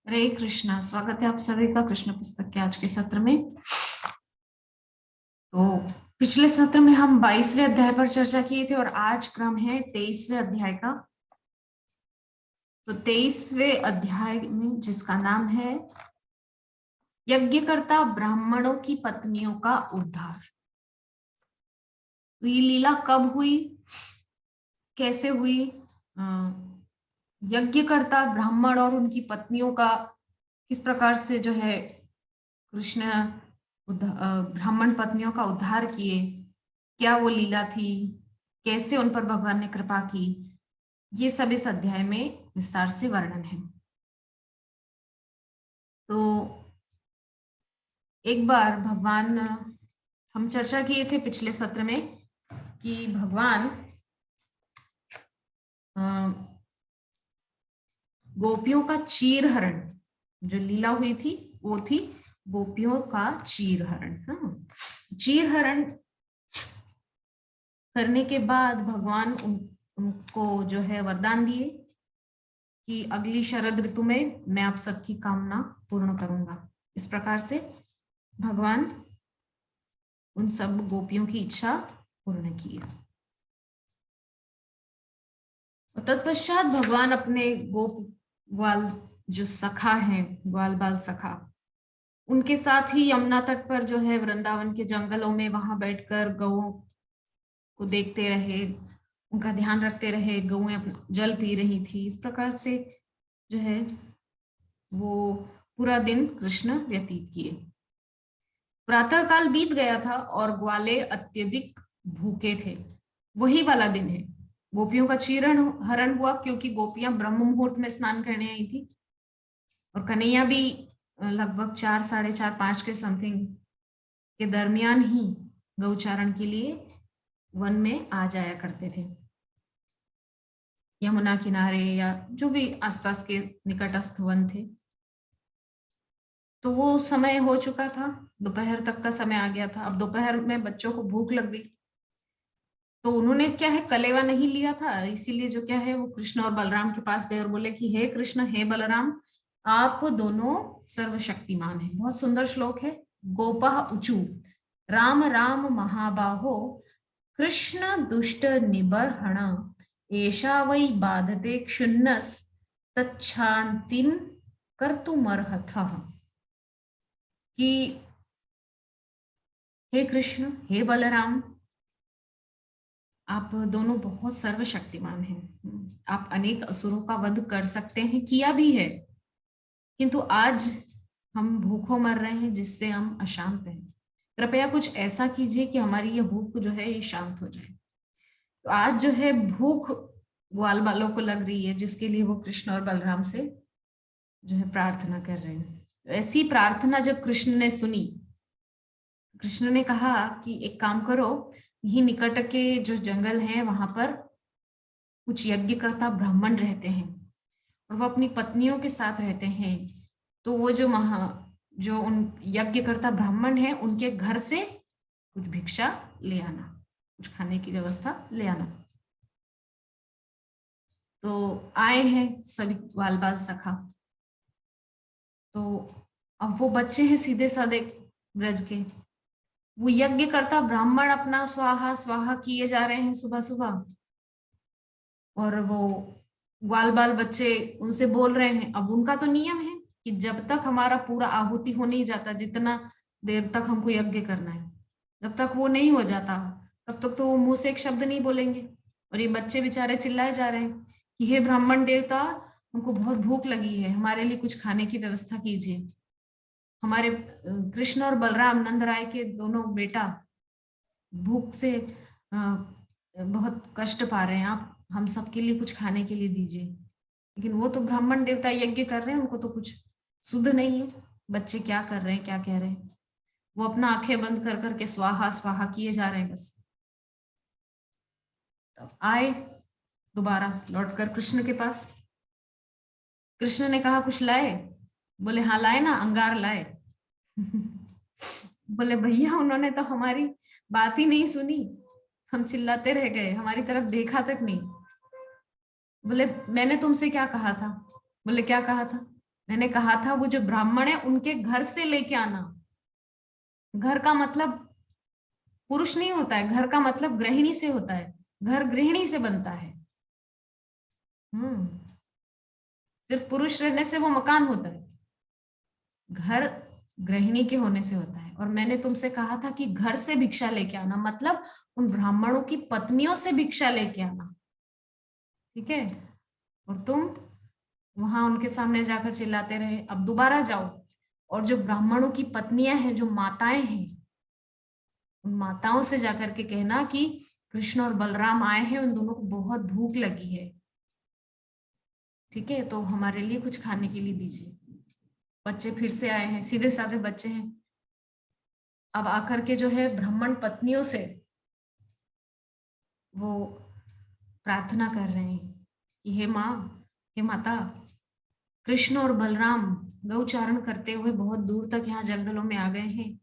हरे कृष्णा। स्वागत है आप सभी का कृष्ण पुस्तक के आज के सत्र में। तो पिछले सत्र में हम 22वें अध्याय पर चर्चा किए थे और आज क्रम है 23वें अध्याय का। तो 23वें अध्याय में जिसका नाम है यज्ञकर्ता ब्राह्मणों की पत्नियों का उद्धार। तो ये लीला कब हुई, कैसे हुई? यज्ञकर्ता ब्राह्मण और उनकी पत्नियों का किस प्रकार से जो है कृष्ण ब्राह्मण पत्नियों का उद्धार किए, क्या वो लीला थी, कैसे उन पर भगवान ने कृपा की, ये सब इस अध्याय में विस्तार से वर्णन है। तो एक बार भगवान, हम चर्चा किए थे पिछले सत्र में कि भगवान गोपियों का चीर हरण, जो लीला हुई थी वो थी गोपियों का चीर हरण। हाँ, चीर हरण करने के बाद भगवान उनको जो है वरदान दिए कि अगली शरद ऋतु में मैं आप सबकी कामना पूर्ण करूंगा। इस प्रकार से भगवान उन सब गोपियों की इच्छा पूर्ण की। तत्पश्चात भगवान अपने गोप ग्वाल जो सखा हैं, ग्वाल बाल सखा, उनके साथ ही यमुना तट पर जो है वृंदावन के जंगलों में वहां बैठकर गौओं को देखते रहे, उनका ध्यान रखते रहे। गौएं जल पी रही थी। इस प्रकार से जो है वो पूरा दिन कृष्ण व्यतीत किए। प्रातः काल बीत गया था और ग्वाले अत्यधिक भूखे थे। वही वाला दिन है, गोपियों का चीरण हरण हुआ क्योंकि गोपियां ब्रह्म मुहूर्त में स्नान करने आई थी और कन्हैया भी लगभग 4, 4:30, 5 के समथिंग के दरमियान ही गौचारण के लिए वन में आ जाया करते थे, यमुना किनारे या जो भी आसपास के निकटस्थ वन थे। तो वो समय हो चुका था, दोपहर तक का समय आ गया था। अब दोपहर में बच्चों को भूख लग गई, तो उन्होंने क्या है कलेवा नहीं लिया था, इसीलिए जो क्या है वो कृष्ण और बलराम के पास गए और बोले कि हे कृष्ण, हे बलराम, आप दोनों सर्वशक्तिमान हैं। बहुत सुंदर श्लोक है। गोपः ऊचु राम राम महाबाहो कृष्ण दुष्ट निबर्हण एषा वै बाधते क्षुन्नस तच्छांतिम कर्तुमर्हतः। कि हे कृष्ण, हे बलराम, आप दोनों बहुत सर्वशक्तिमान हैं। आप अनेक असुरों का वध कर सकते हैं, किया भी है, किंतु आज हम भूखों मर रहे हैं जिससे हम अशांत हैं। कृपया कुछ ऐसा कीजिए कि हमारी ये भूख जो है ये शांत हो जाए। तो आज जो है भूख ग्वाल बालों को लग रही है, जिसके लिए वो कृष्ण और बलराम से जो है प्रार्थना कर रहे हैं। तो ऐसी प्रार्थना जब कृष्ण ने सुनी, कृष्ण ने कहा कि एक काम करो, यही निकट के जो जंगल हैं वहां पर कुछ यज्ञकर्ता ब्राह्मण रहते हैं और वो अपनी पत्नियों के साथ रहते हैं। तो वो जो उन यज्ञकर्ता ब्राह्मण हैं उनके घर से कुछ भिक्षा ले आना, कुछ खाने की व्यवस्था ले आना। तो आए हैं सभी ग्वाल बाल सखा। तो अब वो बच्चे हैं सीधे साधे ब्रज के, वो यज्ञकर्ता ब्राह्मण अपना स्वाहा स्वाहा किए जा रहे हैं सुबह सुबह, और वो ग्वाल बाल बच्चे उनसे बोल रहे हैं। अब उनका तो नियम है कि जब तक हमारा पूरा आहुति हो नहीं जाता, जितना देर तक हमको यज्ञ करना है, जब तक वो नहीं हो जाता तब तक तो वो मुंह से एक शब्द नहीं बोलेंगे। और ये बच्चे बेचारे चिल्लाए जा रहे हैं कि हे ब्राह्मण देवता, हमको बहुत भूख लगी है, हमारे लिए कुछ खाने की व्यवस्था कीजिए। हमारे कृष्ण और बलराम नंद राय के दोनों बेटा भूख से बहुत कष्ट पा रहे हैं, आप हम सबके लिए कुछ खाने के लिए दीजिए। लेकिन वो तो ब्राह्मण देवता यज्ञ कर रहे हैं, उनको तो कुछ शुद्ध नहीं है बच्चे क्या कर रहे हैं क्या कह रहे हैं। वो अपना आंखें बंद कर करके स्वाहा स्वाहा किए जा रहे हैं बस। तब आए दोबारा लौटकर कृष्ण के पास। कृष्ण ने कहा कुछ लाए? बोले हाँ लाए ना, अंगार लाए। बोले भैया उन्होंने तो हमारी बात ही नहीं सुनी, हम चिल्लाते रह गए, हमारी तरफ देखा तक नहीं। बोले मैंने तुमसे क्या कहा था? बोले क्या कहा था? मैंने कहा था वो जो ब्राह्मण है उनके घर से लेके आना। घर का मतलब पुरुष नहीं होता है, घर का मतलब गृहिणी से होता है, घर गृहिणी से बनता है। हम्म। सिर्फ पुरुष रहने से वो मकान होता है, घर गृहिणी के होने से होता है। और मैंने तुमसे कहा था कि घर से भिक्षा लेके आना, मतलब उन ब्राह्मणों की पत्नियों से भिक्षा लेके आना। ठीक है। और तुम वहां उनके सामने जाकर चिल्लाते रहे। अब दोबारा जाओ और जो ब्राह्मणों की पत्नियां हैं, जो माताएं हैं, उन माताओं से जाकर के कहना कि कृष्ण और बलराम आए हैं, उन दोनों को बहुत भूख लगी है। ठीक है, तो हमारे लिए कुछ खाने के लिए दीजिए। बच्चे फिर से आए हैं, सीधे साधे बच्चे हैं। अब आकर के जो है ब्राह्मण पत्नियों से वो प्रार्थना कर रहे हैं कि हे माँ, हे माता, कृष्ण और बलराम गौचारण करते हुए बहुत दूर तक यहाँ जंगलों में आ गए हैं।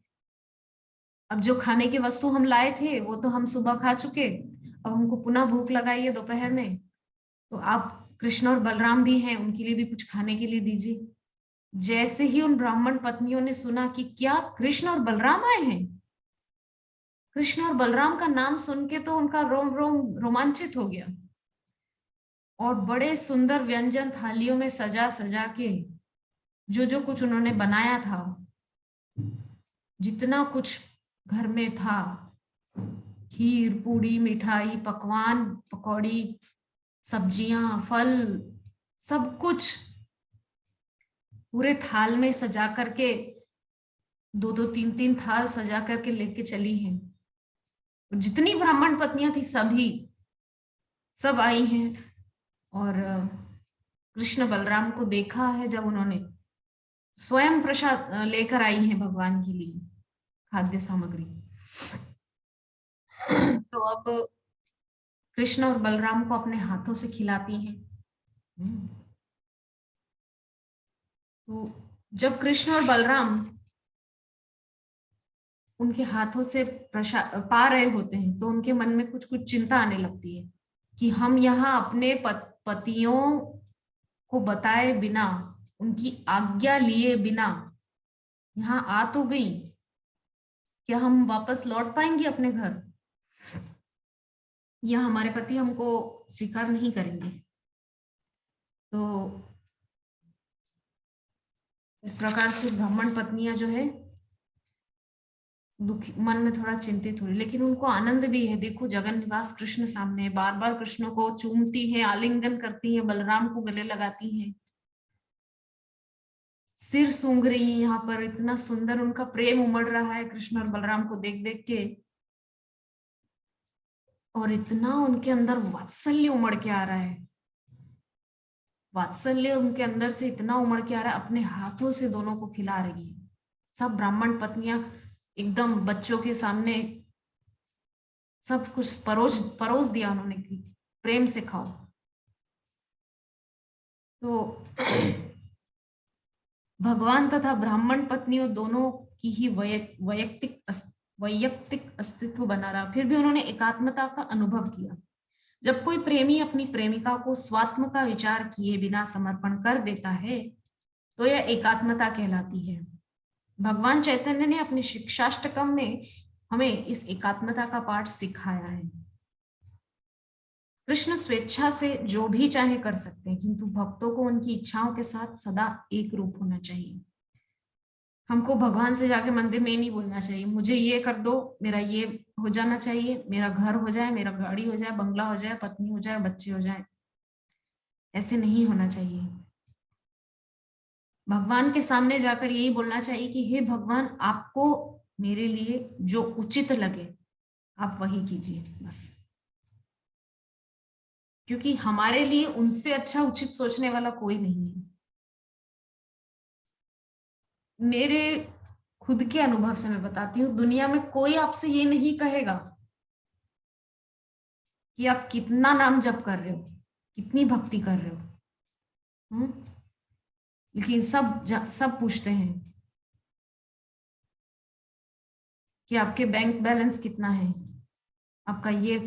अब जो खाने की वस्तु हम लाए थे वो तो हम सुबह खा चुके, अब हमको पुनः भूख लगाई है दोपहर में, तो आप कृष्ण और बलराम भी हैं, उनके लिए भी कुछ खाने के लिए दीजिए। जैसे ही उन ब्राह्मण पत्नियों ने सुना कि क्या कृष्ण और बलराम आए हैं, कृष्ण और बलराम का नाम सुन के तो उनका रोम रोम रोमांचित हो गया। और बड़े सुंदर व्यंजन थालियों में सजा सजा के जो जो कुछ उन्होंने बनाया था, जितना कुछ घर में था, खीर पूड़ी मिठाई पकवान पकौड़ी सब्जियां फल, सब कुछ पूरे थाल में सजा करके, दो दो तीन तीन थाल सजा करके लेके चली हैं। जितनी ब्राह्मण पत्नियां थी सभी सब आई हैं। और कृष्ण बलराम को देखा है जब उन्होंने स्वयं प्रसाद लेकर आई हैं भगवान के लिए खाद्य सामग्री। तो अब कृष्ण और बलराम को अपने हाथों से खिलाती हैं। तो जब कृष्ण और बलराम उनके हाथों से प्रसाद पा रहे होते हैं तो उनके मन में कुछ कुछ चिंता आने लगती है कि हम यहाँ अपने पतियों को बताए बिना, उनकी आज्ञा लिए बिना यहाँ आ तो गई, क्या हम वापस लौट पाएंगे अपने घर, या हमारे पति हमको स्वीकार नहीं करेंगे। तो इस प्रकार से ब्राह्मण पत्नियां जो है दुखी, मन में थोड़ा चिंतित हुई, लेकिन उनको आनंद भी है। देखो जगन निवास कृष्ण सामने, बार बार कृष्ण को चूमती है, आलिंगन करती है, बलराम को गले लगाती है, सिर सूंघ रही है। यहाँ पर इतना सुंदर उनका प्रेम उमड़ रहा है कृष्ण और बलराम को देख देख के, और इतना उनके अंदर वात्सल्य उमड़ के आ रहा है। वात्सल्य उनके अंदर से इतना उमड़ के आ रहा है, अपने हाथों से दोनों को खिला रही है। सब ब्राह्मण पत्नियां एकदम बच्चों के सामने सब कुछ परोस परोस दिया उन्होंने कि प्रेम से खाओ। तो भगवान तथा ब्राह्मण पत्नियों दोनों की ही वैयक्तिक अस्तित्व बना रहा, फिर भी उन्होंने एकात्मता का अनुभव किया। जब कोई प्रेमी अपनी प्रेमिका को स्वात्म का विचार किए बिना समर्पण कर देता है तो यह एकात्मता कहलाती है। भगवान चैतन्य ने अपने शिक्षाष्टकम में हमें इस एकात्मता का पाठ सिखाया है। कृष्ण स्वेच्छा से जो भी चाहे कर सकते हैं, किंतु भक्तों को उनकी इच्छाओं के साथ सदा एक रूप होना चाहिए। हमको भगवान से जाके मंदिर में नहीं बोलना चाहिए मुझे ये कर दो, मेरा ये हो जाना चाहिए, मेरा घर हो जाए, मेरा गाड़ी हो जाए, बंगला हो जाए, पत्नी हो जाए, बच्चे हो जाए। ऐसे नहीं होना चाहिए। भगवान के सामने जाकर यही बोलना चाहिए कि हे भगवान, आपको मेरे लिए जो उचित लगे आप वही कीजिए बस। क्योंकि हमारे लिए उनसे अच्छा उचित सोचने वाला कोई नहीं है। मेरे खुद के अनुभव से मैं बताती हूँ, दुनिया में कोई आपसे ये नहीं कहेगा कि आप कितना नाम जप कर रहे हो, कितनी भक्ति कर रहे हो। लेकिन सब पूछते हैं कि आपके बैंक बैलेंस कितना है, आपका ये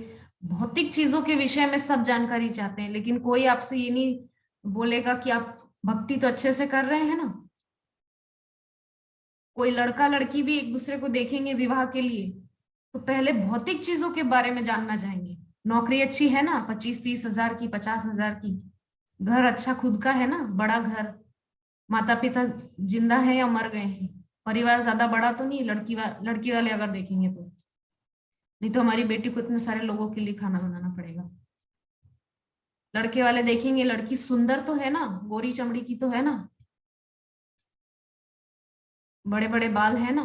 भौतिक चीजों के विषय में सब जानकारी चाहते हैं, लेकिन कोई आपसे ये नहीं बोलेगा कि आप भक्ति तो अच्छे से कर रहे हैं ना। कोई लड़का लड़की भी एक दूसरे को देखेंगे विवाह के लिए तो पहले भौतिक चीजों के बारे में जानना चाहेंगे। नौकरी अच्छी है ना, 25-30 हजार की, 50 हजार की। घर अच्छा खुद का है ना, बड़ा घर। माता पिता जिंदा है या मर गए हैं। परिवार ज्यादा बड़ा तो नहीं, लड़की वाले अगर देखेंगे तो। नहीं तो हमारी बेटी को इतने सारे लोगों के लिए खाना बनाना पड़ेगा। लड़के वाले देखेंगे लड़की सुंदर तो है ना, गोरी चमड़ी की तो है ना, बड़े बड़े बाल है ना,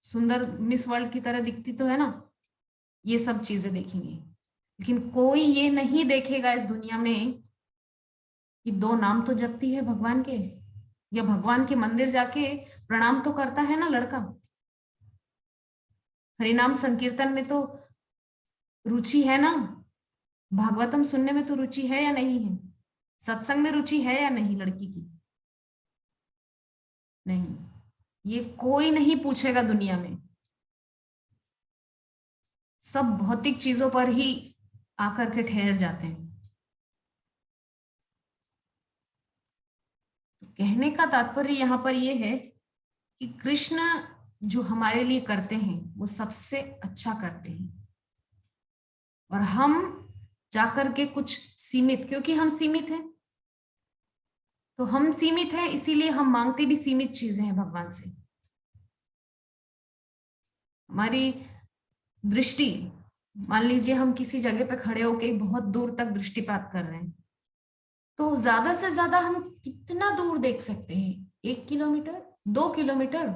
सुंदर मिस वर्ल्ड की तरह दिखती तो है ना। ये सब चीजें देखेंगे। लेकिन कोई ये नहीं देखेगा इस दुनिया में कि दो नाम तो जपती है भगवान के, या भगवान के मंदिर जाके प्रणाम तो करता है ना लड़का। हरिनाम संकीर्तन में तो रुचि है ना, भागवतम सुनने में तो रुचि है या नहीं है, सत्संग में रुचि है या नहीं लड़की की। नहीं, ये कोई नहीं पूछेगा दुनिया में। सब भौतिक चीजों पर ही आकर के ठहर जाते हैं। तो कहने का तात्पर्य यहाँ पर यह है कि कृष्ण जो हमारे लिए करते हैं वो सबसे अच्छा करते हैं। और हम जाकर के कुछ सीमित, क्योंकि हम सीमित हैं, तो हम सीमित हैं इसीलिए हम मांगते भी सीमित चीजें हैं भगवान से। हमारी दृष्टि, मान लीजिए हम किसी जगह पे खड़े होके बहुत दूर तक दृष्टिपात कर रहे हैं, तो ज्यादा से ज्यादा हम कितना दूर देख सकते हैं? 1 किलोमीटर, 2 किलोमीटर,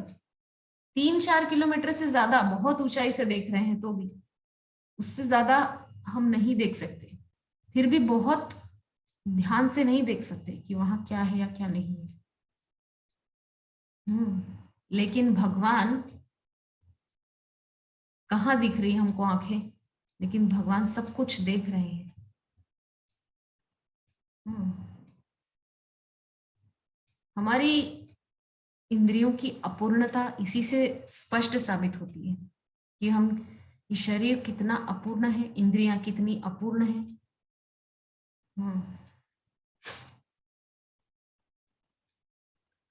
3-4 किलोमीटर से ज्यादा बहुत ऊंचाई से देख रहे हैं तो भी उससे ज्यादा हम नहीं देख सकते। फिर भी बहुत ध्यान से नहीं देख सकते कि वहां क्या है या क्या नहीं है। लेकिन भगवान, कहाँ दिख रही है हमको आंखें, लेकिन भगवान सब कुछ देख रहे हैं। हमारी इंद्रियों की अपूर्णता इसी से स्पष्ट साबित होती है कि हम, ये शरीर कितना अपूर्ण है, इंद्रियां कितनी अपूर्ण है।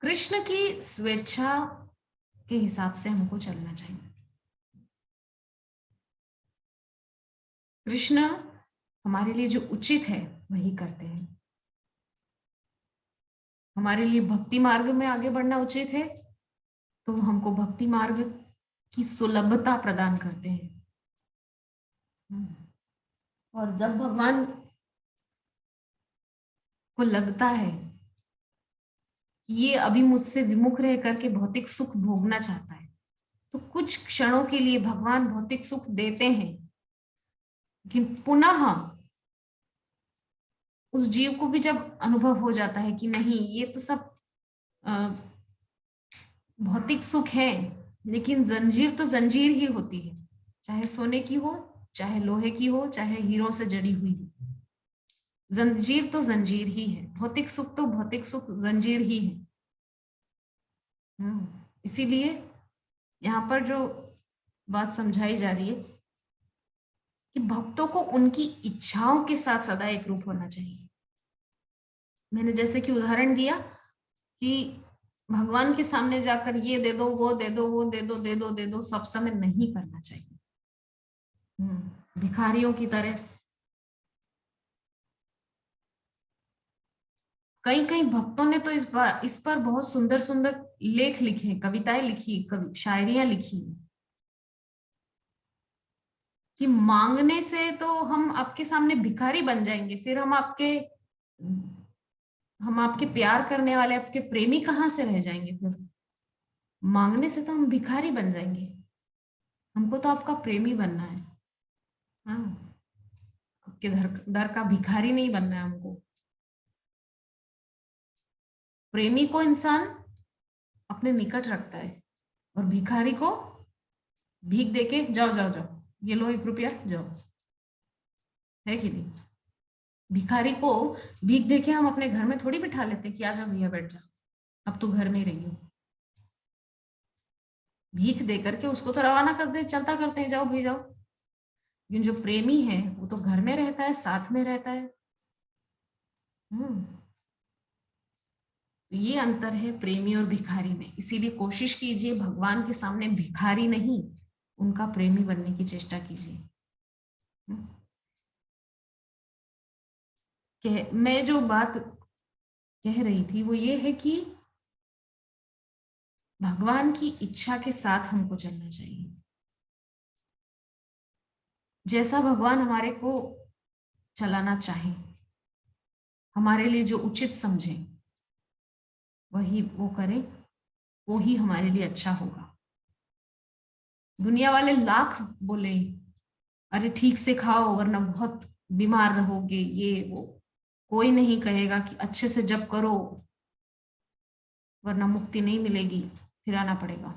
कृष्ण की स्वेच्छा के हिसाब से हमको चलना चाहिए। कृष्ण हमारे लिए जो उचित है वही करते हैं। हमारे लिए भक्ति मार्ग में आगे बढ़ना उचित है तो वो हमको भक्ति मार्ग की सुलभता प्रदान करते हैं। और जब भगवान को लगता है कि ये अभी मुझसे विमुख रह करके भौतिक सुख भोगना चाहता है, तो कुछ क्षणों के लिए भगवान भौतिक सुख देते हैं, लेकिन पुनः उस जीव को भी जब अनुभव हो जाता है कि नहीं, ये तो सब भौतिक सुख है, लेकिन जंजीर तो जंजीर ही होती है, चाहे सोने की हो, चाहे लोहे की हो, चाहे हीरों से जड़ी हुई हो। जंजीर तो जंजीर ही है, भौतिक सुख तो भौतिक सुख जंजीर ही है। इसीलिए यहाँ पर जो बात समझाई जा रही है कि भक्तों को उनकी इच्छाओं के साथ सदा एक रूप होना चाहिए। मैंने जैसे कि उदाहरण दिया कि भगवान के सामने जाकर ये दे दो, वो दे दो, वो दे दो, दे दो, दे दो, सब समय नहीं करना चाहिए। भिखारियों की तरह। कई कई भक्तों ने तो इस पर बहुत सुंदर सुंदर लेख लिखे, कविताएं लिखी, शायरियां लिखी कि मांगने से तो हम आपके सामने भिखारी बन जाएंगे, फिर हम आपके प्यार करने वाले, आपके प्रेमी कहाँ से रह जाएंगे? फिर मांगने से तो हम भिखारी बन जाएंगे। हमको तो आपका प्रेमी बनना है। हाँ, आपके दर दर का भिखारी नहीं बनना है हमको। प्रेमी को इंसान अपने निकट रखता है और भिखारी को भीख देके जाओ जाओ जाओ, ये लो 1 रुपया, जाओ। है कि नहीं? भिखारी को भीख देके हम अपने घर में थोड़ी बिठा लेते कि आजा भैया बैठ जा, अब तू घर में ही रही हो। भीख दे करके उसको तो रवाना कर दे, चलता करते हैं, जाओ भाई जाओ। लेकिन जो प्रेमी है वो तो घर में रहता है, साथ में रहता है। हम्म ये अंतर है प्रेमी और भिखारी में। इसीलिए कोशिश कीजिए भगवान के सामने भिखारी नहीं, उनका प्रेमी बनने की चेष्टा कीजिए। मैं जो बात कह रही थी वो ये है कि भगवान की इच्छा के साथ हमको चलना चाहिए। जैसा भगवान हमारे को चलाना चाहे, हमारे लिए जो उचित समझे वही वो करें, वो ही हमारे लिए अच्छा होगा। दुनिया वाले लाख बोले अरे ठीक से खाओ वरना बहुत बीमार रहोगे, ये वो, कोई नहीं कहेगा कि अच्छे से जप करो वरना मुक्ति नहीं मिलेगी, फिर आना पड़ेगा।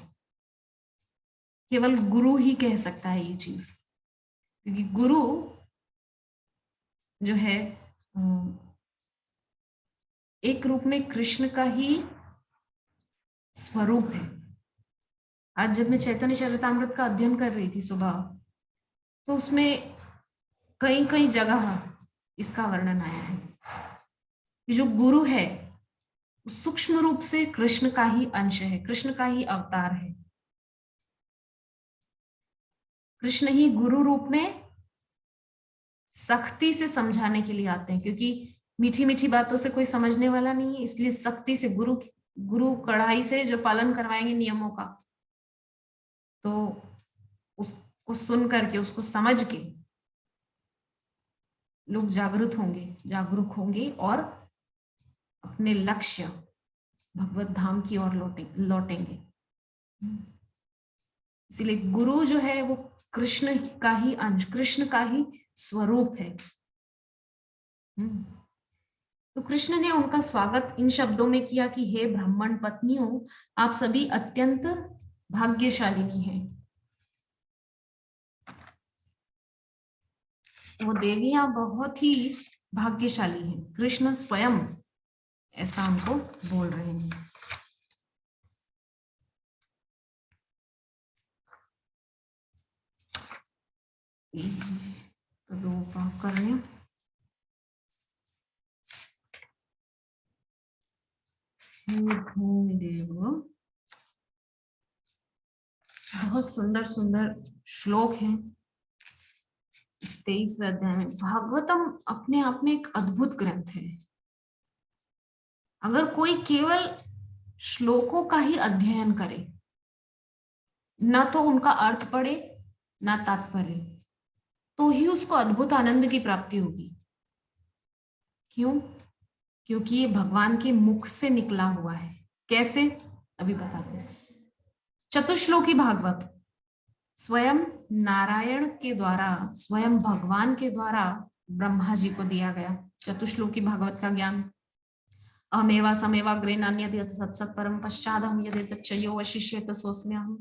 केवल गुरु ही कह सकता है ये चीज, क्योंकि गुरु जो है एक रूप में कृष्ण का ही स्वरूप है। आज जब मैं चैतन्य चरितामृत का अध्ययन कर रही थी सुबह, तो उसमें कई कई जगह इसका वर्णन आया है कि जो गुरु है सूक्ष्म रूप से कृष्ण का ही अंश है, कृष्ण का ही अवतार है। कृष्ण ही गुरु रूप में सख्ती से समझाने के लिए आते हैं, क्योंकि मीठी मीठी बातों से कोई समझने वाला नहीं है, इसलिए सख्ती से गुरु गुरु कड़ाई से जो पालन करवाएंगे नियमों का, तो उसको सुन करके उसको समझ के लोग जागरूक होंगे और अपने लक्ष्य भगवत धाम की ओर लौटेंगे। इसीलिए गुरु जो है वो कृष्ण का ही अंश, कृष्ण का ही स्वरूप है। तो कृष्ण ने उनका स्वागत इन शब्दों में किया कि हे ब्राह्मण पत्नियों, आप सभी अत्यंत भाग्यशालिनी हैं। वो देवियां बहुत ही भाग्यशाली हैं। कृष्ण स्वयं ऐसा उनको बोल रहे हैं। तो दो पाप कर रहे हैं। देव बहुत सुंदर सुंदर श्लोक हैं इस 23वें अध्याय में। भागवतम अपने आप में एक अद्भुत ग्रंथ है। अगर कोई केवल श्लोकों का ही अध्ययन करे, ना तो उनका अर्थ पढ़े ना तात्पर्य, तो ही उसको अद्भुत आनंद की प्राप्ति होगी। क्यों? क्योंकि ये भगवान के मुख से निकला हुआ है। कैसे? अभी बताते हैं। चतुश्लोकी भागवत स्वयं नारायण के द्वारा, स्वयं भगवान के द्वारा ब्रह्मा जी को दिया गया। चतुश्लोकी भागवत का ज्ञान अहमेवा समेवा ग्रे नान्यत यत् सत्सत् परम पश्चादहं यदेतच्चयो वशिष्येत सोऽस्म्यहम्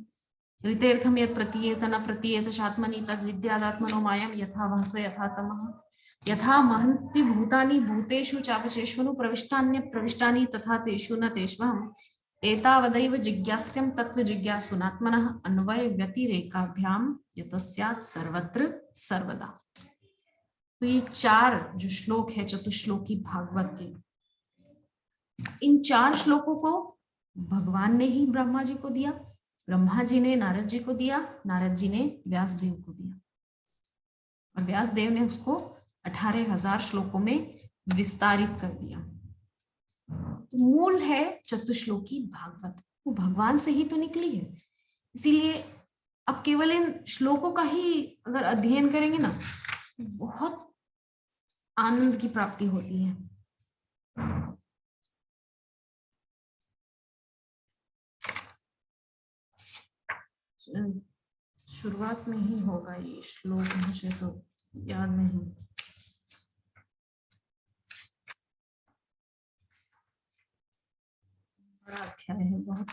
ऋतेर्थम यत् प्रतीयेत न प्रतीयेत चात्मनि तद् विद्यादात्मनो मायं यथा भासो यथा तमः यथा महन्ति भूतानि भूतेषु चावचेष्वनु प्रविष्टान्य प्रविष्टानि तथा तेषु न तेष्वहम् एतावदैव जिज्ञास्यं तत्व जिज्ञासुनात्मनः अन्वय व्यतिरेकाभ्याम यतस्यात् सर्वत्र सर्वदा। तो ये चार जो श्लोक है चतुश्लोकी भागवत के, इन चार श्लोकों को भगवान ने ही ब्रह्मा जी को दिया, ब्रह्मा जी ने नारद जी को दिया, नारद जी ने व्यास देव को दिया, और व्यास देव ने उसको 18,000 श्लोकों में विस्तारित कर दिया। तो मूल है चतुश्लोकी भागवत, वो भगवान से ही तो निकली है। इसीलिए अब केवल इन श्लोकों का ही अगर अध्ययन करेंगे ना, बहुत आनंद की प्राप्ति होती है। शुरुआत में ही होगा ये श्लोक, मुझे तो याद नहीं। बड़ा अध्याय है बहुत।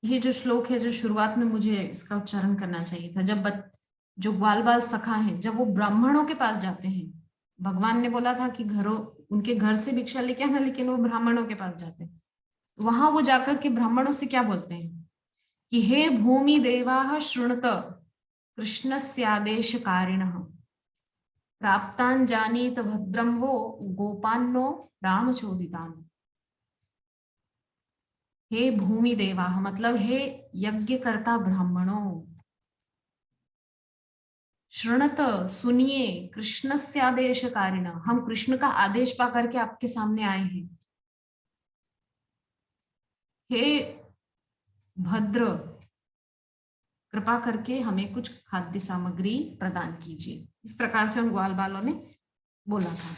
ये जो श्लोक है, जो शुरुआत में मुझे इसका उच्चारण करना चाहिए था, जब जो ग्वाल बाल सखा हैं जब वो ब्राह्मणों के पास जाते हैं, भगवान ने बोला था कि घरों उनके घर से भिक्षा लेके आना, लेकिन वो ब्राह्मणों के पास जाते हैं। वहां वो जाकर के ब्राह्मणों से क्या बोलते हैं कि हे भूमि देवाः शृणुत कृष्णस्यादेश कारिणः प्राप्तान् जानीत भद्रं वो गोपान्नो रामचोदितान्। हे भूमि देवाः मतलब हे यज्ञकर्ता ब्राह्मणों, शृणत सुनिए, कृष्णस्य आदेश कारिण, हम कृष्ण का आदेश पा करके आपके सामने आए हैं। हे भद्र, कृपा करके हमें कुछ खाद्य सामग्री प्रदान कीजिए। इस प्रकार से उन ग्वाल बालों ने बोला था।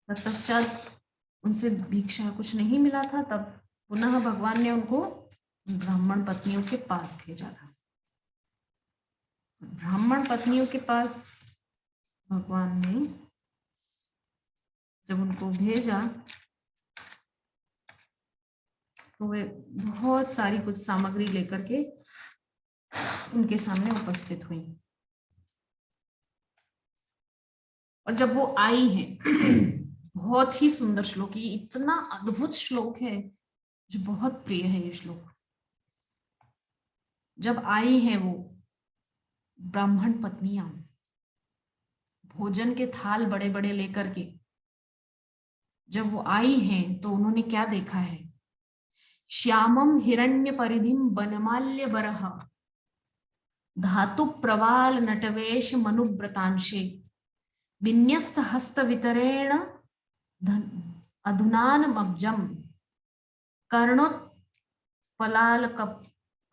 तत्पश्चात उनसे भिक्षा कुछ नहीं मिला था, तब पुनः भगवान ने उनको ब्राह्मण पत्नियों के पास भेजा था। ब्राह्मण पत्नियों के पास भगवान ने जब उनको भेजा तो वे बहुत सारी कुछ सामग्री लेकर के उनके सामने उपस्थित हुई। और जब वो आई हैं बहुत ही सुंदर श्लोक, ये इतना अद्भुत श्लोक है जो बहुत प्रिय है ये श्लोक। जब आई हैं वो ब्राह्मण पत्नियां भोजन के थाल बड़े बड़े लेकर के, जब वो आई हैं तो उन्होंने क्या देखा है? श्यामम हिरण्य परिधिम बनमाल्य बरह धातु प्रवाल नटवेश मनुव्रतांशे विन्यस्त हस्त वितरेण अधुनान मब्जम कर्णोत्पलाल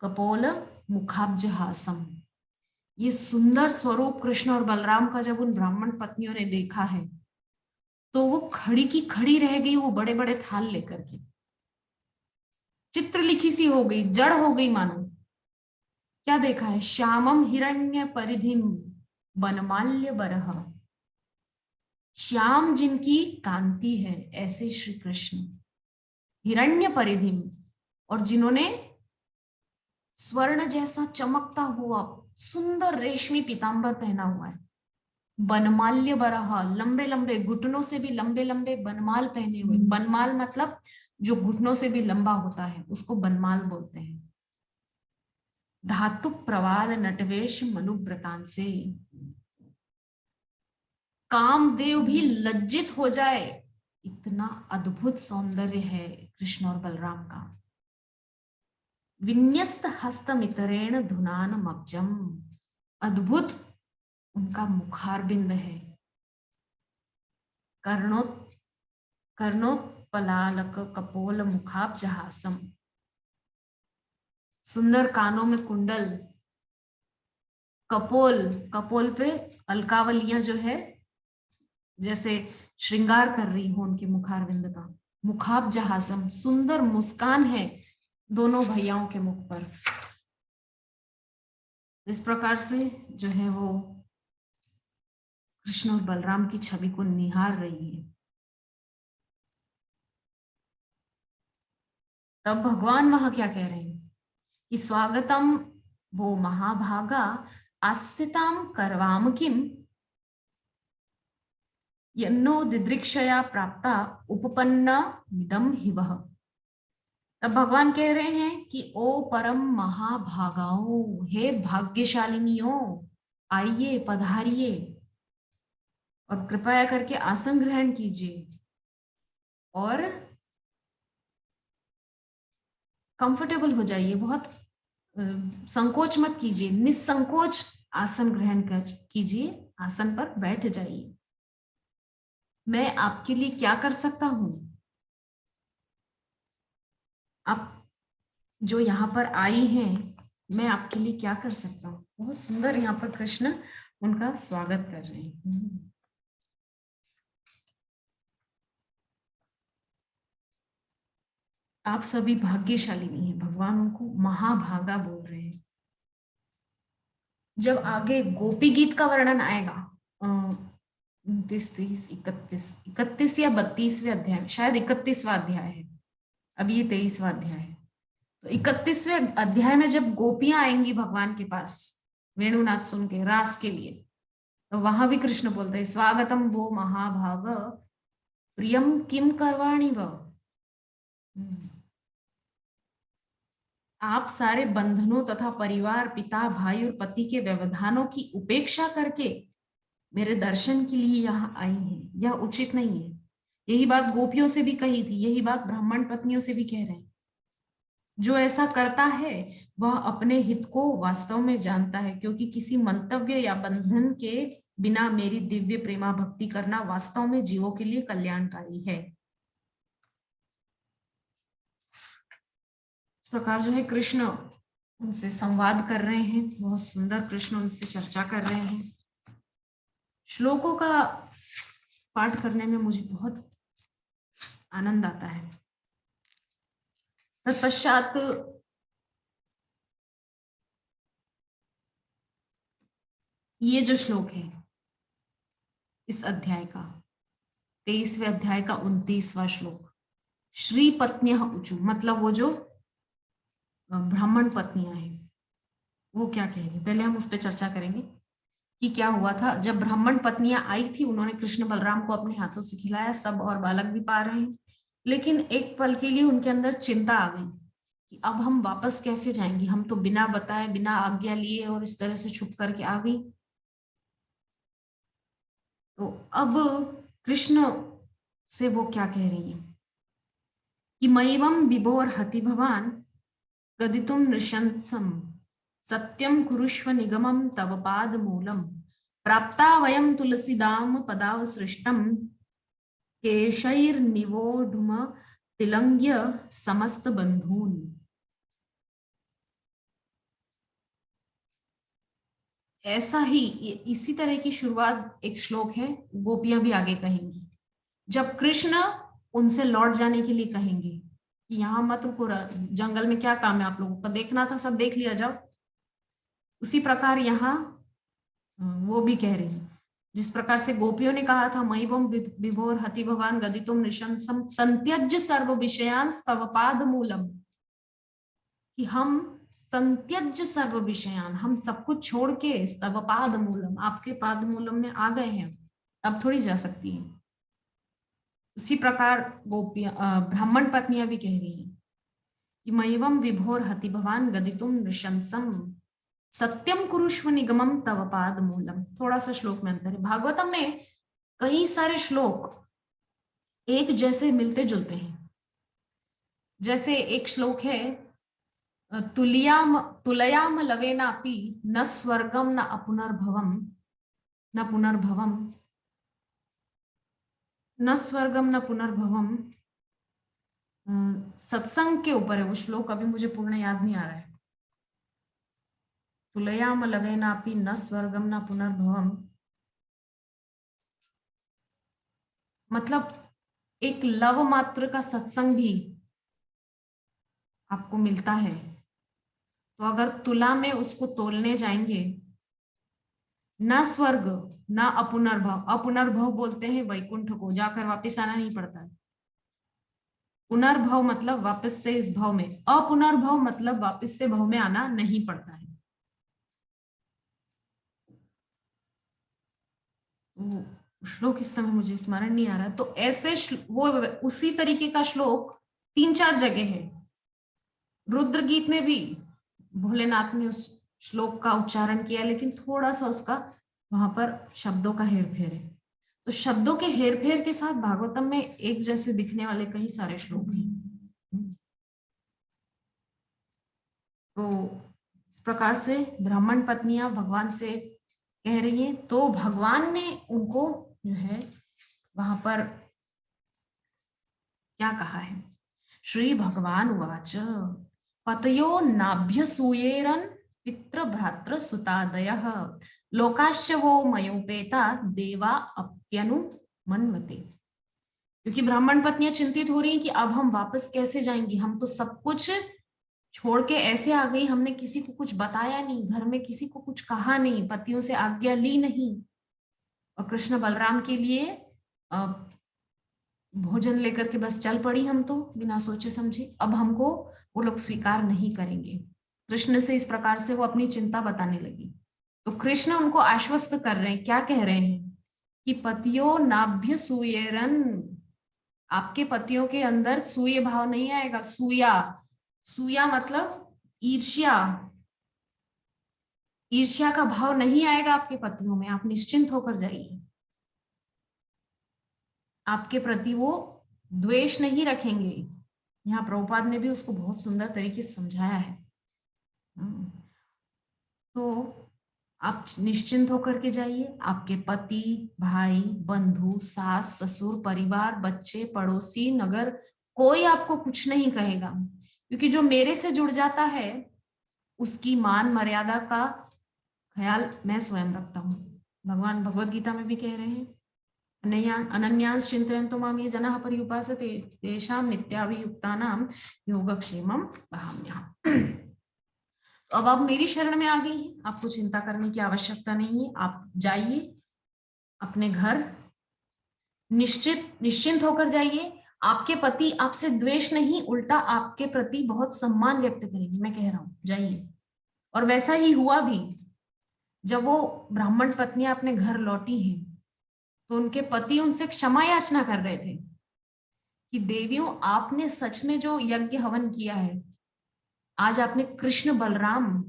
कपोल मुखाब्जहासम। ये सुंदर स्वरूप कृष्ण और बलराम का जब उन ब्राह्मण पत्नियों ने देखा है तो वो खड़ी की खड़ी रह गई, वो बड़े बड़े थाल लेकर के, चित्र लिखी सी हो गई, जड़ हो गई मानो। क्या देखा है? श्यामम हिरण्य परिधिम बनमाल्य बरह, श्याम जिनकी कांति है ऐसे श्री कृष्ण, हिरण्य परिधिम, और जिन्होंने स्वर्ण जैसा चमकता हुआ सुंदर रेशमी पीतांबर पहना हुआ है, बनमाल्य बरहा, लंबे लंबे घुटनों से भी लंबे लंबे बनमाल पहने हुए। बनमाल मतलब जो घुटनों से भी लंबा होता है उसको बनमाल बोलते हैं। धातु प्रवाल नटवेश मनुव्रतान से, कामदेव भी लज्जित हो जाए, इतना अद्भुत सौंदर्य है कृष्ण और बलराम का। विन्यस्त हस्तमितरेण धुनान मब्जम, अद्भुत उनका मुखारबिंद है। कर्णोत्पलालक कपोल मुखाब्जहासम, सुंदर कानों में कुंडल, कपोल, कपोल पे अलकावलियां जो है जैसे श्रृंगार कर रही हो उनके मुखारविंद का। मुखाब्जहासम, सुंदर मुस्कान है दोनों भैयाओं के मुख पर। इस प्रकार से जो है वो कृष्ण और बलराम की छवि को निहार रही है। तब भगवान वहां क्या कह रहे हैं कि स्वागतम वो महाभागा आस्यताम करवाम किम यन्नो दिदृक्षया प्राप्ता उपपन्ना मिदम हिवः। तब भगवान कह रहे हैं कि ओ परम महाभागाओं, हे भाग्यशालिनियों, आइए पधारिए और कृपया करके आसन ग्रहण कीजिए और कंफर्टेबल हो जाइए, बहुत संकोच मत कीजिए, निसंकोच आसन ग्रहण कीजिए, आसन पर बैठ जाइए। मैं आपके लिए क्या कर सकता हूं? आप जो यहाँ पर आई हैं, मैं आपके लिए क्या कर सकता हूँ? बहुत सुंदर यहाँ पर कृष्ण उनका स्वागत कर रहे हैं। आप सभी भाग्यशाली नहीं है, भगवान उनको महाभागा बोल रहे हैं। जब आगे गोपी गीत का वर्णन आएगा 29, 30, 31 या 32वें अध्याय में, शायद 31वां अध्याय है, अब ये 23वां अध्याय है। तो 31वें अध्याय में जब गोपियां आएंगी भगवान के पास वेणुनाथ सुन के रास के लिए, तो वहां भी कृष्ण बोलते हैं स्वागतम वो महाभाग प्रियम किम करवाणी व। आप सारे बंधनों तथा परिवार, पिता, भाई और पति के व्यवधानों की उपेक्षा करके मेरे दर्शन के लिए यहाँ आई हैं, यह उचित नहीं है। यही बात गोपियों से भी कही थी, यही बात ब्राह्मण पत्नियों से भी कह रहे हैं। जो ऐसा करता है वह अपने हित को वास्तव में जानता है, क्योंकि किसी मंतव्य या बंधन के बिना मेरी दिव्य प्रेमा भक्ति करना वास्तव में जीवों के लिए कल्याणकारी है। इस प्रकार जो है कृष्ण उनसे संवाद कर रहे हैं, बहुत सुंदर कृष्ण उनसे चर्चा कर रहे हैं। श्लोकों का पाठ करने में मुझे बहुत आनंद आता है। तत्पश्चात ये जो श्लोक है इस अध्याय का 23वें अध्याय का 29वां श्लोक, श्री पत्न्यः ऊचु, मतलब वो जो ब्राह्मण पत्नियां हैं वो क्या कह रही। पहले हम उस पर चर्चा करेंगे कि क्या हुआ था। जब ब्राह्मण पत्नियां आई थी, उन्होंने कृष्ण बलराम को अपने हाथों से खिलाया, सब और बालक भी पा रहे हैं, लेकिन एक पल के लिए उनके अंदर चिंता आ गई कि अब हम वापस कैसे जाएंगे, हम तो बिना बताए बिना आज्ञा लिए और इस तरह से छुप करके आ गई। तो अब कृष्ण से वो क्या कह रही है कि मयिवम विभोर हति भवान गदितुम नृशंसम सत्यम कुरुष्व निगमम तव पाद मूलम प्राप्ता वयम तुलसीदाम पदावसृष्टम केशैर्निवोढुम तिलंग्य समस्त बंधून। ऐसा ही इसी तरह की शुरुआत एक श्लोक है, गोपियां भी आगे कहेंगी। जब कृष्ण उनसे लौट जाने के लिए कहेंगे कि यहाँ मत रुको, जंगल में क्या काम है आप लोगों का, देखना था सब देख लिया जाओ, उसी प्रकार यहाँ वो भी कह रही है। जिस प्रकार से गोपियों ने कहा था मयिवम विभोर हति भवान गदितुम निशंसम संत्यज्य सर्व विषयान तव पाद मूलम, कि हम संत्यज्य सर्व विषयान, हम सब कुछ छोड़ के तव पाद मूलम, आपके पाद मूलम में आ गए हैं, अब थोड़ी जा सकती है। उसी प्रकार गोपियां ब्राह्मण पत्नियां भी कह रही हैं कि मयिवम विभोर हति भवान गदितुम नृशंसम सत्यम कुरुष्व निगमम तव पाद मूलम। थोड़ा सा श्लोक में अंतर है। भागवतम में कई सारे श्लोक एक जैसे मिलते जुलते हैं। जैसे एक श्लोक है तुलयाम लवेनापि न स्वर्गम न पुनर्भवम न पुनर्भवम न स्वर्गम न पुनर्भवम। सत्संग के ऊपर है वो श्लोक, अभी मुझे पूर्ण याद नहीं आ रहा है। तुलयाम लवेनापि न स्वर्गम न पुनर्भवम, मतलब एक लव मात्र का सत्संग भी आपको मिलता है, तो अगर तुला में उसको तोलने जाएंगे, ना स्वर्ग ना अपुनर्भव, अपुनर्भव बोलते हैं वैकुंठ को, जाकर वापस आना नहीं पड़ता है। पुनर्भव मतलब वापस से इस भव में, अपुनर्भव मतलब वापस से भव में आना नहीं पड़ता है। तो श्लोक इस समय मुझे स्मरण नहीं आ रहा है। तो ऐसे वो उसी तरीके का श्लोक 3-4 जगह है। रुद्र गीत में भी भोलेनाथ ने उस श्लोक का उच्चारण किया, लेकिन थोड़ा सा उसका वहां पर शब्दों का हेरफेर है। तो शब्दों के हेरफेर के साथ भागवतम में एक जैसे दिखने वाले कई सारे श्लोक हैं। तो इस प्रकार से ब्राह्मण पत्नियां भगवान से कह रही हैं, तो भगवान ने उनको जो है वहां पर क्या कहा है। श्री भगवान उवाच पतयो नाभ्यसूयेरन पितृ भ्रातृ सुतादयः लोकाश्च वो मयोपेता देवा अप्यनु मन्वते। क्योंकि ब्राह्मण पत्नियां चिंतित हो रही हैं कि अब हम वापस कैसे जाएंगी, हम तो सब कुछ छोड़ के ऐसे आ गई, हमने किसी को कुछ बताया नहीं, घर में किसी को कुछ कहा नहीं, पतियों से आज्ञा ली नहीं, और कृष्ण बलराम के लिए भोजन लेकर के बस चल पड़ी हम तो बिना सोचे समझे, अब हमको वो लोग स्वीकार नहीं करेंगे। कृष्ण से इस प्रकार से वो अपनी चिंता बताने लगी। तो कृष्ण उनको आश्वस्त कर रहे हैं, क्या कह रहे हैं कि पतियो नाभ्य सुयेरन, आपके पतियों के अंदर सूय भाव नहीं आएगा। सूया, सूया मतलब ईर्ष्या, ईर्ष्या का भाव नहीं आएगा आपके पतियों में। आप निश्चिंत होकर जाइए। आपके प्रति वो द्वेष नहीं रखेंगे। यहाँ प्रभुपाद ने भी उसको बहुत सुंदर तरीके से समझाया है। तो आप निश्चिंत होकर के जाइए। आपके पति, भाई, बंधु, सास, ससुर, परिवार, बच्चे, पड़ोसी, नगर, कोई आपको कुछ नहीं कहेगा, क्योंकि जो मेरे से जुड़ जाता है उसकी मान मर्यादा का ख्याल मैं स्वयं रखता हूँ। भगवान भगवत गीता में भी कह रहे हैं, अनन्यांश चिंतयन्तो माम ये जनाः पर्युपासते तेषां नित्याभियुक्तानां योगक्षेमं वहाम्यहम्। तो अब आप मेरी शरण में आ गई हैं, आपको चिंता करने की आवश्यकता नहीं है। आप जाइए अपने घर, निश्चिंत होकर जाइए। आपके पति आपसे द्वेष नहीं, उल्टा आपके प्रति बहुत सम्मान व्यक्त करेंगे। मैं कह रहा हूं, जाइए। और वैसा ही हुआ भी। जब वो ब्राह्मण पत्नियां अपने घर लौटी हैं तो उनके पति उनसे क्षमा याचना कर रहे थे कि देवियों, आपने सच में जो यज्ञ हवन किया है, आज आपने कृष्ण बलराम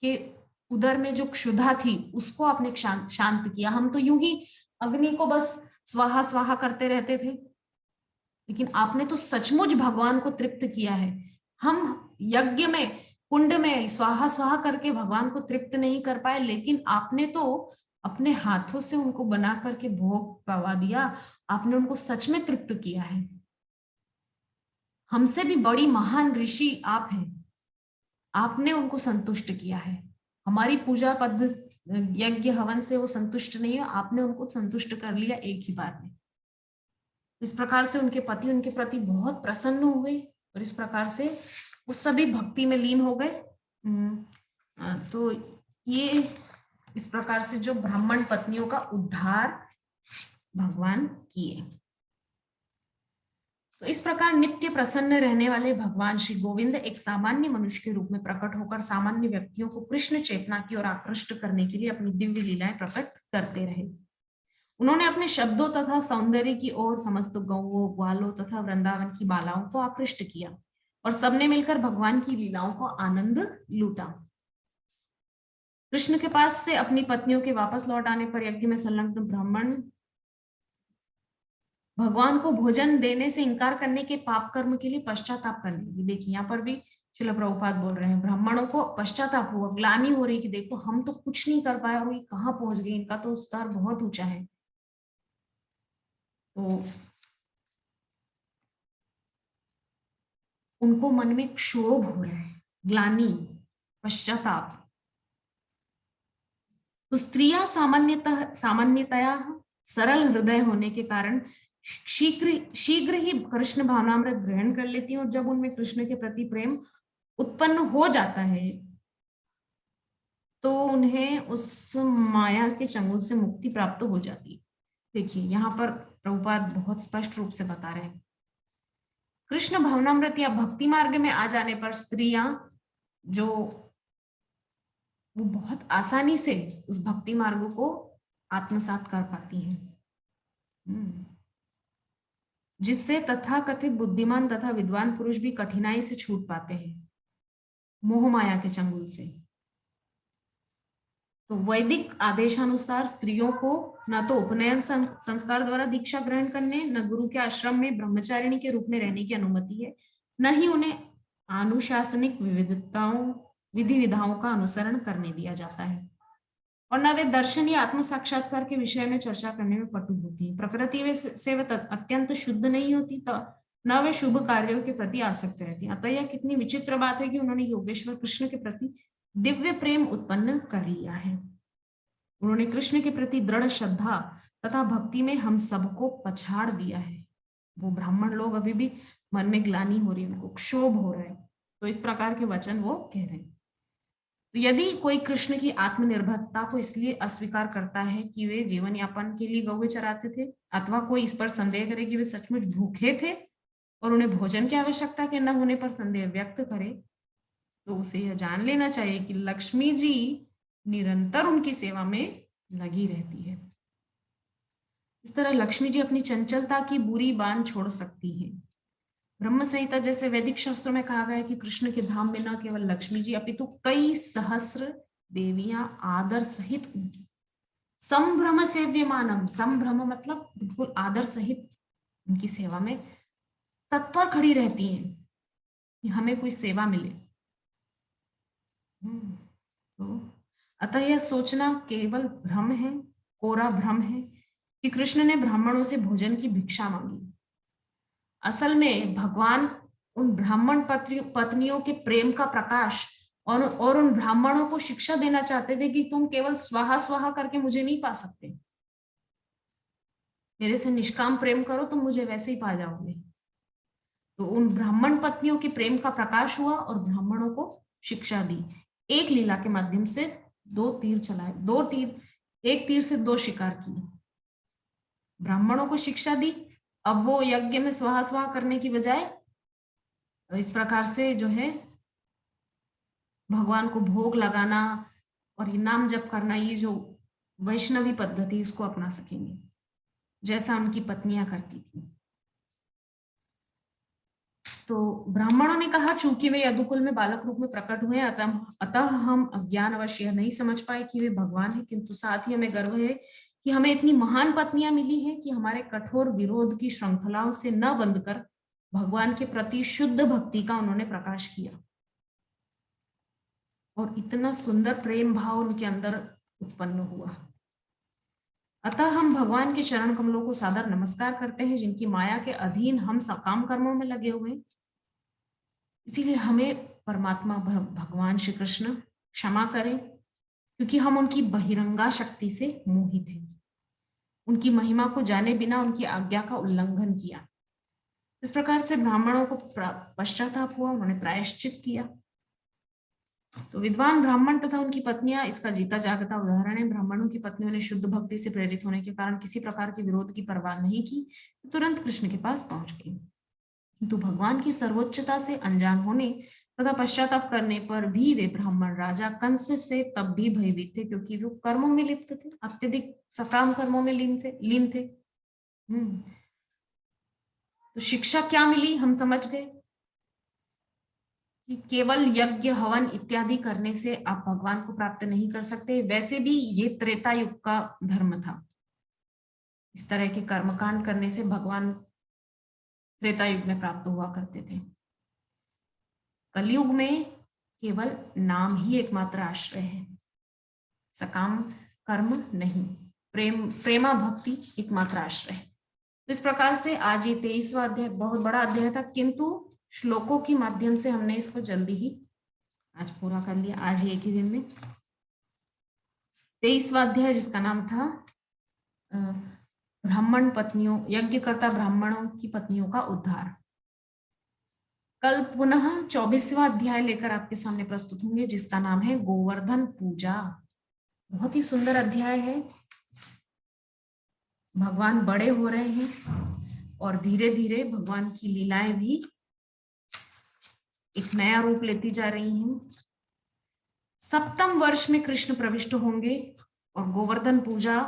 के उदर में जो क्षुधा थी उसको आपने शांत किया। हम तो यूं ही अग्नि को बस स्वाहा स्वाहा करते रहते थे, लेकिन आपने तो सचमुच भगवान को तृप्त किया है। हम यज्ञ में, कुंड में स्वाहा स्वाहा करके भगवान को तृप्त नहीं कर पाए, लेकिन आपने तो अपने हाथों से उनको बना करके भोग पवा दिया। आपने उनको सच में तृप्त किया है। हमसे भी बड़ी महान ऋषि आप हैं, आपने उनको संतुष्ट किया है। हमारी पूजा पद्धति यज्ञ हवन से वो संतुष्ट नहीं है, आपने उनको संतुष्ट कर लिया एक ही बार में। इस प्रकार से उनके पति उनके प्रति बहुत प्रसन्न हो गए और इस प्रकार से वो सभी भक्ति में लीन हो गए। तो ये इस प्रकार से जो ब्राह्मण पत्नियों का उद्धार भगवान किए। तो इस प्रकार नित्य प्रसन्न रहने वाले भगवान श्री गोविंद एक सामान्य मनुष्य के रूप में प्रकट होकर सामान्य व्यक्तियों को कृष्ण चेतना की ओर आकृष्ट करने के लिए अपनी दिव्य लीलाएं प्रकट करते रहे। उन्होंने अपने शब्दों तथा सौंदर्य की ओर समस्त गौओं, ग्वालों तथा वृंदावन की बालाओं को आकृष्ट किया और सबने मिलकर भगवान की लीलाओं को आनंद लूटा। कृष्ण के पास से अपनी पत्नियों के वापस लौट आने पर यज्ञ में संलग्न ब्राह्मण भगवान को भोजन देने से इनकार करने के पाप कर्म के लिए पश्चाताप करने लगी। देखिए यहाँ पर भी श्रील प्रभुपाद बोल रहे हैं, ब्राह्मणों को पश्चाताप हुआ, ग्लानि हो रही कि देखो हम तो कुछ नहीं कर पाए और ये कहाँ पहुंच गए, इनका तो स्तर बहुत ऊंचा है। तो उनको मन में क्षोभ हो रहा है, ग्लानि, पश्चाताप। तो स्त्रियां सामान्यतया सरल हृदय होने के कारण शीघ्र ही कृष्ण भावनामृत ग्रहण कर लेती हैं और जब उनमें कृष्ण के प्रति प्रेम उत्पन्न हो जाता है तो उन्हें उस माया के चंगुल से मुक्ति प्राप्त हो जाती है। देखिए यहाँ पर प्रभुपाद बहुत स्पष्ट रूप से बता रहे हैं, कृष्ण भावनामृत या भक्ति मार्ग में आ जाने पर स्त्रियां जो वो बहुत आसानी से उस भक्ति मार्ग को आत्मसात कर पाती हैं, जिससे तथाकथित बुद्धिमान तथा विद्वान पुरुष भी कठिनाई से छूट पाते हैं मोह माया के चंगुल से। तो वैदिक आदेशानुसार स्त्रियों को न तो उपनयन संस्कार द्वारा दीक्षा ग्रहण करने, न गुरु के आश्रम में ब्रह्मचारिणी के रूप में रहने की अनुमति है, न ही उन्हें आनुशासनिक विधि विधाओं का अनुसरण करने दिया जाता है, और न वे दर्शन या आत्म साक्षात्कार के विषय में चर्चा करने में पटु होती है। प्रकृति से वे अत्यंत शुद्ध नहीं होती, तो न वे शुभ कार्यों के प्रति आसक्त रहती। अतः यह कितनी विचित्र बात है कि उन्होंने योगेश्वर कृष्ण के प्रति दिव्य प्रेम उत्पन्न कर लिया है। उन्होंने कृष्ण के प्रति दृढ़ श्रद्धा तथा भक्ति में हम सबको पछाड़ दिया है। वो ब्राह्मण लोग अभी भी मन में ग्लानि हो रही है, उनको क्षोभ हो रहा है, तो इस प्रकार के वचन वो कह रहे हैं। तो यदि कोई कृष्ण की आत्मनिर्भरता को इसलिए अस्वीकार करता है कि वे जीवन यापन के लिए गौवे चराते थे, अथवा कोई इस पर संदेह करे कि वे सचमुच भूखे थे और उन्हें भोजन की आवश्यकता के न होने पर संदेह व्यक्त करे, तो उसे यह जान लेना चाहिए कि लक्ष्मी जी निरंतर उनकी सेवा में लगी रहती है। इस तरह लक्ष्मी जी अपनी चंचलता की बुरी बान छोड़ सकती हैं। ब्रह्म संहिता जैसे वैदिक शास्त्रों में कहा गया है कि कृष्ण के धाम में न केवल लक्ष्मी जी अपितु कई सहस्र देवियां आदर सहित उनकी संभ्रम सेव्यमानम, संभ्रम मतलब बिल्कुल आदर सहित उनकी सेवा में तत्पर खड़ी रहती हैं कि हमें कोई सेवा मिले। तो अतः यह सोचना केवल भ्रम है, कोरा भ्रम है कि कृष्ण ने ब्राह्मणों से भोजन की भिक्षा मांगी। असल में भगवान उन ब्राह्मण पत्नियों के प्रेम का प्रकाश और उन ब्राह्मणों को शिक्षा देना चाहते थे कि तुम केवल स्वाहा स्वाहा करके मुझे नहीं पा सकते, मेरे से निष्काम प्रेम करो तुम मुझे वैसे ही पा जाओगे। तो उन ब्राह्मण पत्नियों के प्रेम का प्रकाश हुआ और ब्राह्मणों को शिक्षा दी। एक लीला के माध्यम से दो तीर चलाए, एक तीर से दो शिकार किए। ब्राह्मणों को शिक्षा दी, अब वो यज्ञ में स्वाहा स्वाहा करने की बजाय इस प्रकार से जो है भगवान को भोग लगाना और ये नाम जप करना, ये जो वैष्णवी पद्धति इसको अपना सकेंगे जैसा उनकी पत्नियां करती थी। तो ब्राह्मणों ने कहा चूंकि वे यदुकुल में बालक रूप में प्रकट हुए अतः हम अज्ञानवश यह नहीं समझ पाए कि वे भगवान हैं, किंतु साथ ही हमें गर्व है कि हमें इतनी महान पत्नियां मिली हैं कि हमारे कठोर विरोध की श्रृंखलाओं से न बंधकर भगवान के प्रति शुद्ध भक्ति का उन्होंने प्रकाश किया और इतना सुंदर प्रेम भाव उनके अंदर उत्पन्न हुआ। अतः हम भगवान के चरण कमलों को सादर नमस्कार करते हैं जिनकी माया के अधीन हम सकाम कर्मों में लगे हुए हैं। इसीलिए हमें परमात्मा भगवान श्री कृष्ण क्षमा करें क्योंकि हम उनकी बहिरंगा शक्ति से मोहित हैं, उनकी महिमा को जाने बिना उनकी आज्ञा का उल्लंघन किया। इस प्रकार से ब्राह्मणों को पश्चाताप हुआ, उन्होंने प्रायश्चित किया। तो विद्वान ब्राह्मण तथा उनकी पत्नियां इसका जीता जागता उदाहरण है। ब्राह्मणों की पत्नियों ने शुद्ध भक्ति से प्रेरित होने के कारण किसी प्रकार के विरोध की परवाह नहीं की, तुरंत कृष्ण के पास पहुंच गई। किंतु भगवान की सर्वोच्चता से अनजान होने तथा पश्चाताप करने पर भी वे ब्राह्मण राजा कंस से तब भी भयभीत थे क्योंकि वो कर्मों में लिप्त थे, अत्यधिक सकाम कर्मों में लीन थे। तो शिक्षा क्या मिली हम समझ गए कि केवल यज्ञ हवन इत्यादि करने से आप भगवान को प्राप्त नहीं कर सकते। वैसे भी ये त्रेता युग का धर्म था, इस तरह के कर्मकांड करने से भगवान त्रेता युग में प्राप्त हुआ करते थे। कलयुग में केवल नाम ही एकमात्र आश्रय है, सकाम कर्म नहीं, प्रेमा भक्ति एकमात्र आश्रय। तो इस प्रकार से आज ये 23वां अध्याय बहुत बड़ा अध्याय था, किंतु श्लोकों के माध्यम से हमने इसको जल्दी ही आज पूरा कर लिया, आज ही एक ही दिन में। 23वां अध्याय जिसका नाम था ब्राह्मण पत्नियों, यज्ञकर्ता ब्राह्मणों की पत्नियों का उद्धार। कल पुनः 24वां अध्याय लेकर आपके सामने प्रस्तुत होंगे जिसका नाम है गोवर्धन पूजा। बहुत ही सुंदर अध्याय है। भगवान बड़े हो रहे हैं और धीरे धीरे भगवान की लीलाएं भी एक नया रूप लेती जा रही हैं। 7वें वर्ष में कृष्ण प्रविष्ट होंगे और गोवर्धन पूजा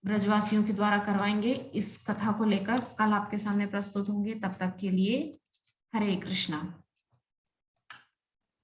ब्रजवासियों के द्वारा करवाएंगे। इस कथा को लेकर कल आपके सामने प्रस्तुत होंगे। तब तक के लिए हरे कृष्णा।